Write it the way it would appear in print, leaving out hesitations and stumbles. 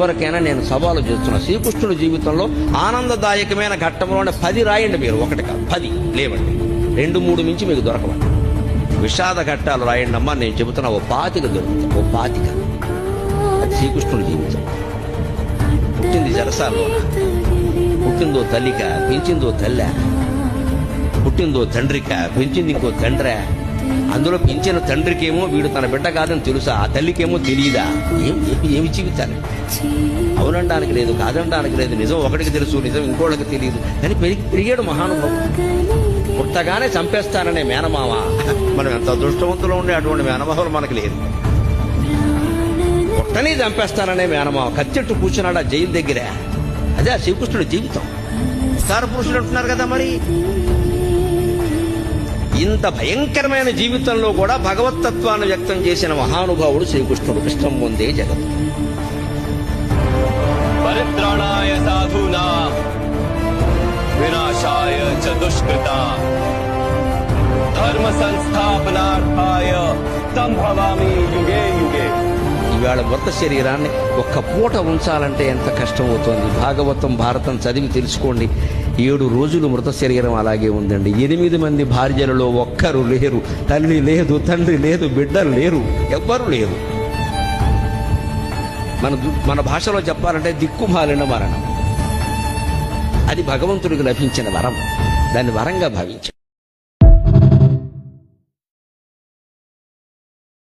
ఎవరికైనా నేను సవాలు చేస్తున్నా. శ్రీకృష్ణుడి జీవితంలో ఆనందదాయకమైన ఘట్టంలోనే 10 రాయండి మీరు, ఒకటి కాదు 10 లేవండి, 2-3 మించి మీకు దొరకవండి. విషాద ఘట్టాలు రాయండి అమ్మా, నేను చెబుతున్నా ఓ 25 దొరుకుతాయి, ఓ 25. అది శ్రీకృష్ణుడి జీవితం. పుట్టింది జలసాల్లో, పుట్టిందో తల్లిక, పెంచిందో తల్లె, పుట్టిందో తండ్రిక, పెంచింది ఇంకో తండ్రే. అందులో పెంచిన తండ్రికేమో వీడు తన బిడ్డ కాదని తెలుసా, ఆ తల్లికేమో తెలియదా? ఏమి జీవితాలు? అవునడానికి లేదు, కాదనడానికి లేదు. నిజం ఒకటికి తెలుసు, నిజం ఇంకోళ్ళకి తెలియదు అని పెరిగాడు మహానుభావుడు. పుట్టగానే చంపేస్తాననే మేనమామ. మనం ఎంత అదృష్టవంతులు ఉండే అటువంటి మేనమామలు మనకు లేదు. పుట్టని చంపేస్తాననే మేనమామ కత్తెట్టు కూర్చున్నాడు ఆ జైలు దగ్గర. అదే ఆ శ్రీకృష్ణుడి జీవితం. అవతార పురుషుడు అంటున్నారు కదా, మరి ఇంత భయంకరమైన జీవితంలో కూడా భగవత్తత్వాన్ని వ్యక్తం చేసిన మహానుభావుడు శ్రీకృష్ణుడు. కృష్ణం ముందే జగత్. పరిత్రాణాయ సాధూనాం వినాశాయ చ దుష్కృతాం ధర్మ సంస్థాపనార్థాయ సంభవామి యుగే యుగే. ఇవాళ మృత శరీరాన్ని ఒక్క పూట ఉంచాలంటే ఎంత కష్టమవుతోంది. భాగవతం భారతం చదివి తెలుసుకోండి. 7 రోజులు మృత శరీరం అలాగే ఉందండి. 8 మంది భార్యలలో ఒక్కరు లేరు, తల్లి లేదు, తండ్రి లేదు, బిడ్డలు లేరు, ఎవ్వరు లేరు. మన భాషలో చెప్పాలంటే దిక్కుమాలిన మరణం. అది భగవంతుడికి లభించిన వరం, దాన్ని వరంగా భావించాడు.